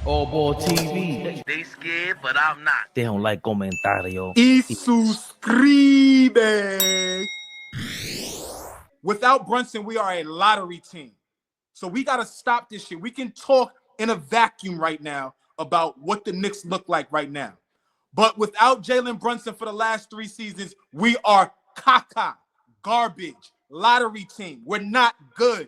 AllBall TV. They scared, but I'm not. They don't like comentario. Y suscribe. Without Brunson, we are a lottery team. So we got to stop this shit. We can talk in a vacuum right now about what the Knicks look like right now. But without Jalen Brunson for the last 3 seasons, we are caca, garbage, lottery team. We're not good.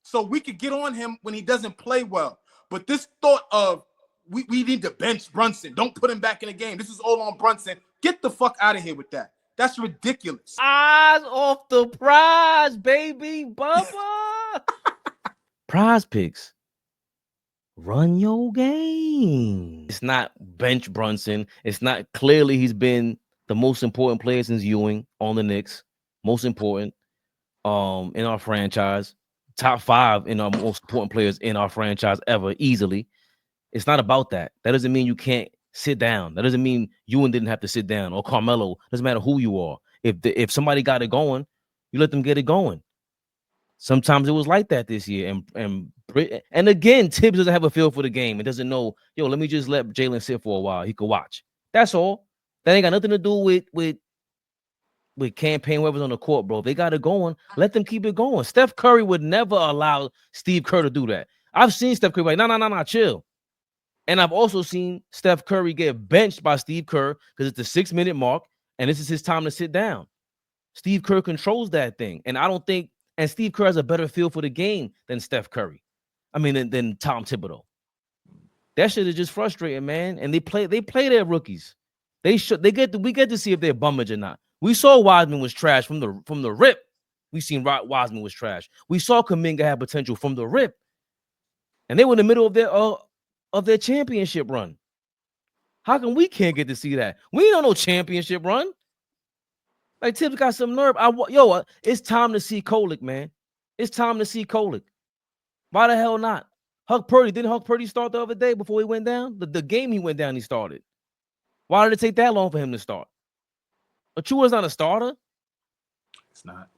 So we could get on him when he doesn't play well. But this thought of we need to bench Brunson, don't put him back in the game, this is all on Brunson. Get the fuck out of here with that. That's ridiculous. Eyes off the prize, baby, Bubba. Prize picks. Run your game. It's not bench Brunson. It's not clearly he's been the most important player since Ewing on the Knicks. Most important in our franchise. Top 5 in our most important players in our franchise ever, easily. It's not about that. That doesn't mean you can't sit down. That doesn't mean Ewing didn't have to sit down, or Carmelo. Doesn't matter who you are. If somebody got it going, you let them get it going. Sometimes it was like that this year. And again, Tibbs doesn't have a feel for the game. It doesn't know, yo, let me just let Jalen sit for a while. He could watch. That's all. That ain't got nothing to do with campaign whoever's on the court, bro. If they got it going, let them keep it going. Steph Curry would never allow Steve Kerr to do that. I've seen Steph Curry like, no, chill. And I've also seen Steph Curry get benched by Steve Kerr because it's the 6-minute mark, and this is his time to sit down. Steve Kerr controls that thing. And I don't think, and Steve Kerr has a better feel for the game than Steph Curry. I mean, than Tom Thibodeau. That shit is just frustrating, man. And they play their rookies. We get to see if they're bummage or not. We saw Wiseman was trash from the rip. We seen Wiseman was trash. We saw Kuminga had potential from the rip. And they were in the middle of their championship run. How come we can't get to see that? We ain't on no championship run. Like, Tibbs got some nerve. It's time to see Kolick, man. It's time to see Kolick. Why the hell not? Didn't Huck Purdy start the other day before he went down? The game he went down, he started. Why did it take that long for him to start? Achua's not a starter. It's not.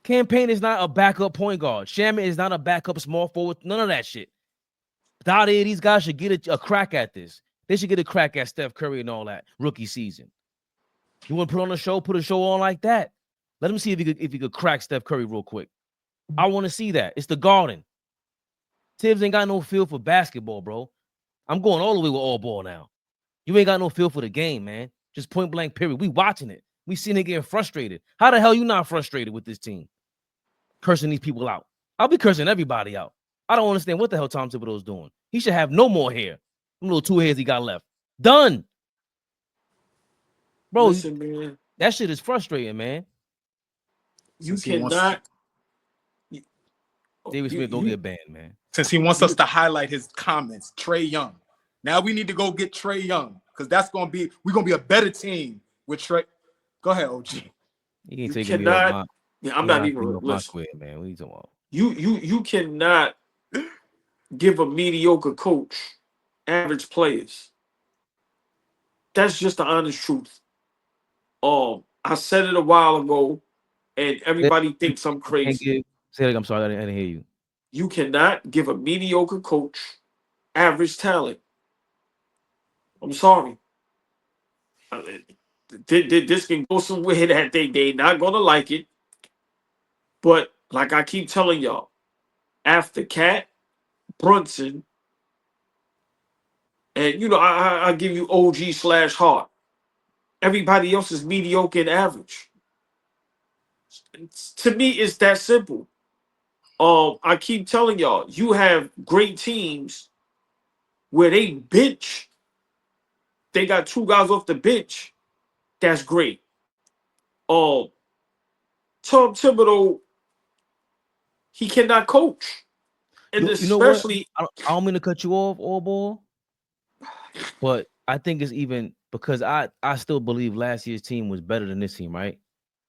Campaign is not a backup point guard. Shaman is not a backup small forward. None of that shit. Dottie, these guys should get a crack at this. They should get a crack at Steph Curry and all that rookie season. You want to put on a show? Put a show on like that. Let him see if he could crack Steph Curry real quick. I want to see that. It's the Garden. Tibbs ain't got no feel for basketball, bro. I'm going all the way with AllBall now. You ain't got no feel for the game, man. Just point blank, period. We watching it. We seen it getting frustrated. How the hell you not frustrated with this team? Cursing these people out. I'll be cursing everybody out. I don't understand what the hell Tom Thibodeau's doing. He should have no more hair. Them little 2 hairs he got left. Done. Bro, listen, man. That shit is frustrating, man. You cannot. David Smith don't get banned, man. Since he wants us to highlight his comments, Trae Young. Now we need to go get Trae Young, because we're gonna be a better team with Trae. Go ahead, OG. You cannot. I'm not even my square, man. What are you talking about? You cannot give a mediocre coach average players. That's just the honest truth. I said it a while ago, and everybody thinks I'm crazy. Say it, I'm sorry, I didn't hear you. You cannot give a mediocre coach average talent. I'm sorry. This can go somewhere that they not gonna like it. But like I keep telling y'all, after Cat, Brunson, and I give you OG/Hart. Everybody else is mediocre and average. To me, it's that simple. I keep telling y'all, you have great teams where they bench. They got 2 guys off the bench. That's great. Tom Thibodeau, he cannot coach. And especially, I don't mean to cut you off, AllBall, but I think it's even because I still believe last year's team was better than this team, right?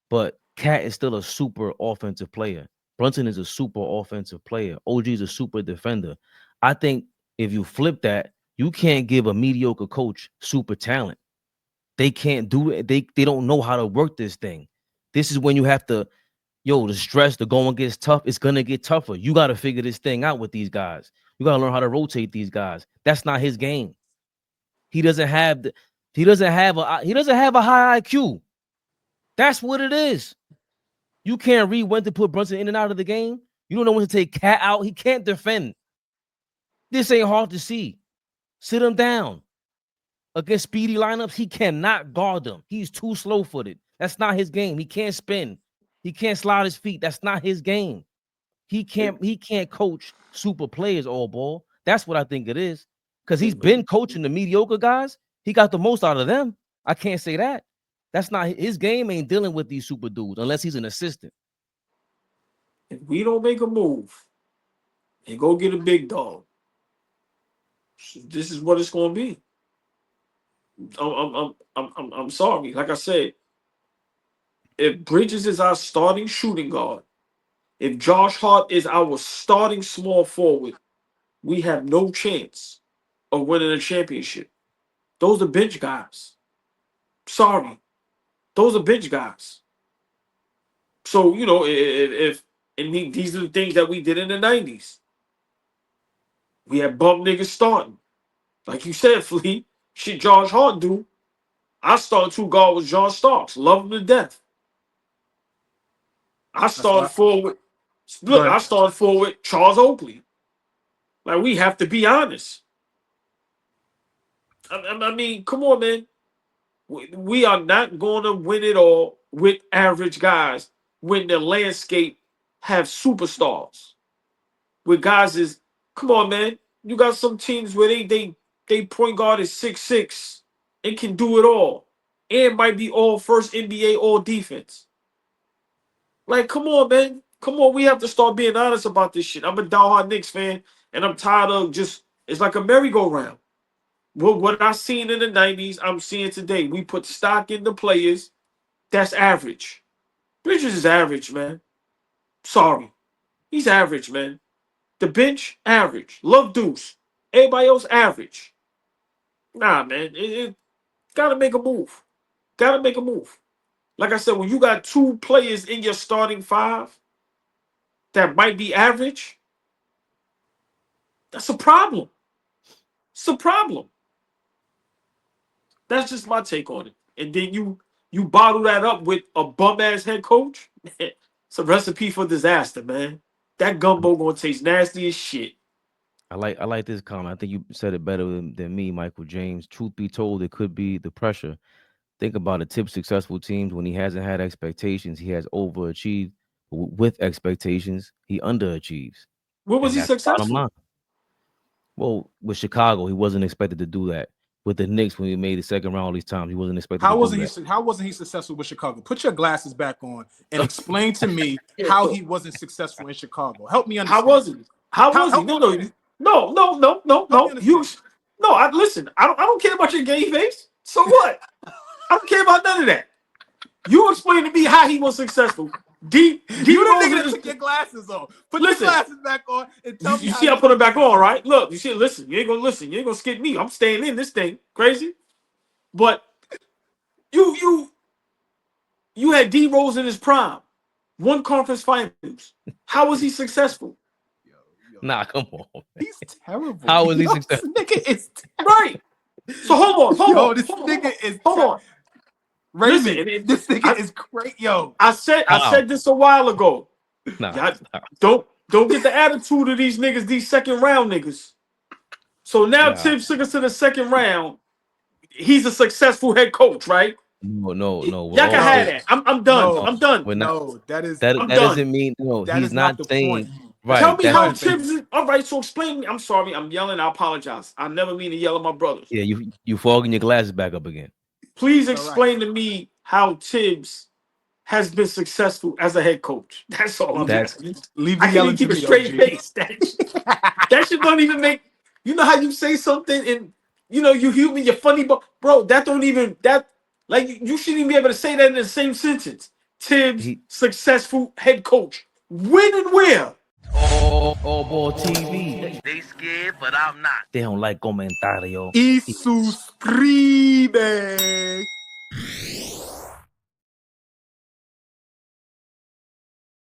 But Cat is still a super offensive player. Brunson is a super offensive player. OG is a super defender. I think if you flip that, you can't give a mediocre coach super talent. They can't do it. They don't know how to work this thing. This is when you have to, the stress, the going gets tough. It's going to get tougher. You got to figure this thing out with these guys. You gotta learn how to rotate these guys. That's not his game. He doesn't have a high IQ. That's what it is. You can't read when to put Brunson in and out of the game. You don't know when to take Cat out. He can't defend. This ain't hard to see. Sit him down. Against speedy lineups, he cannot guard them. He's too slow-footed. That's not his game. He can't spin. He can't slide his feet. That's not his game. He can't coach super players all ball. That's what I think it is. Because he's been coaching the mediocre guys. He got the most out of them. I can't say that. That's not his game. Ain't dealing with these super dudes unless he's an assistant. If we don't make a move and go get a big dog, this is what it's going to be. I'm sorry. Like I said, if Bridges is our starting shooting guard, if Josh Hart is our starting small forward, we have no chance of winning a championship. Those are bench guys. Sorry. Those are bench guys. So, you know, these are the things that we did in the 90s. We had bump niggas starting. Like you said, Flea, shit Josh Hart do. I started 2 guard with John Starks. Love him to death. I started forward. Look, I started forward Charles Oakley. Like, we have to be honest. I mean, come on, man. We are not going to win it all with average guys when the landscape have superstars. With guys is, come on, man. You got some teams where they point guard is 6'6" and can do it all. And might be all first NBA all defense. Like, come on, man. Come on, we have to start being honest about this shit. I'm a diehard Knicks fan, and I'm tired of just, it's like a merry-go-round. What I seen in the 90s, I'm seeing today. We put stock in the players. That's average. Bridges is average, man. Sorry. He's average, man. The bench, average. Love Deuce. Everybody else, average. Nah, man. It gotta make a move. Gotta make a move. Like I said, when you got 2 players in your starting 5 that might be average, that's a problem. It's a problem. That's just my take on it. And then you bottle that up with a bum-ass head coach. It's a recipe for disaster, man. That gumbo gonna taste nasty as shit. I like this comment. I think you said it better than me, Michael James. Truth be told, it could be the pressure. Think about it. Tip successful teams, when he hasn't had expectations, he has overachieved. With expectations, he underachieves. When was he successful? Well, with Chicago, he wasn't expected to do that. With the Knicks, when he made the second round all these times, he wasn't expected how to wasn't do he that. How wasn't he successful with Chicago? Put your glasses back on and explain to me how he wasn't successful in Chicago. Help me understand. How was he? How was he? No. Listen, I don't care about your gay face. So what? I don't care about none of that. You explain to me how he was successful. You the nigga that took your glasses off. Put your glasses back on and tell me. You see, I put them back on, right? Look, you see, listen. You ain't gonna listen. You ain't gonna skip me. I'm staying in this thing. Crazy, but you had D Rose in his prime, 1 conference finals. How was he successful? Nah, come on. Man. He's terrible. How was he successful? This nigga is right. So hold on. This nigga is hold on. Raymond, this nigga is great, yo. I said this a while ago. Nah. Don't get the attitude of these niggas, these second round niggas. So now Tibbs took us to the second round. He's a successful head coach, right? No. Y'all can have that. I'm done. I'm done. That doesn't mean he's not saying. Right. Tell me how Tibbs is. All right, so explain me. I'm sorry, I'm yelling. I apologize. I never mean to yell at my brothers. Yeah, you fogging your glasses back up again. Please explain to me how Tibbs has been successful as a head coach. That's all I'm asking. Leave the yelling to keep a straight face. That shit don't even make. You know how you say something and you human, you're funny, but bro, that don't even like you shouldn't even be able to say that in the same sentence. Tibbs, successful head coach. When and where? AllBall TV. They scared, but I'm not. They don't like comentario. Y suscribe.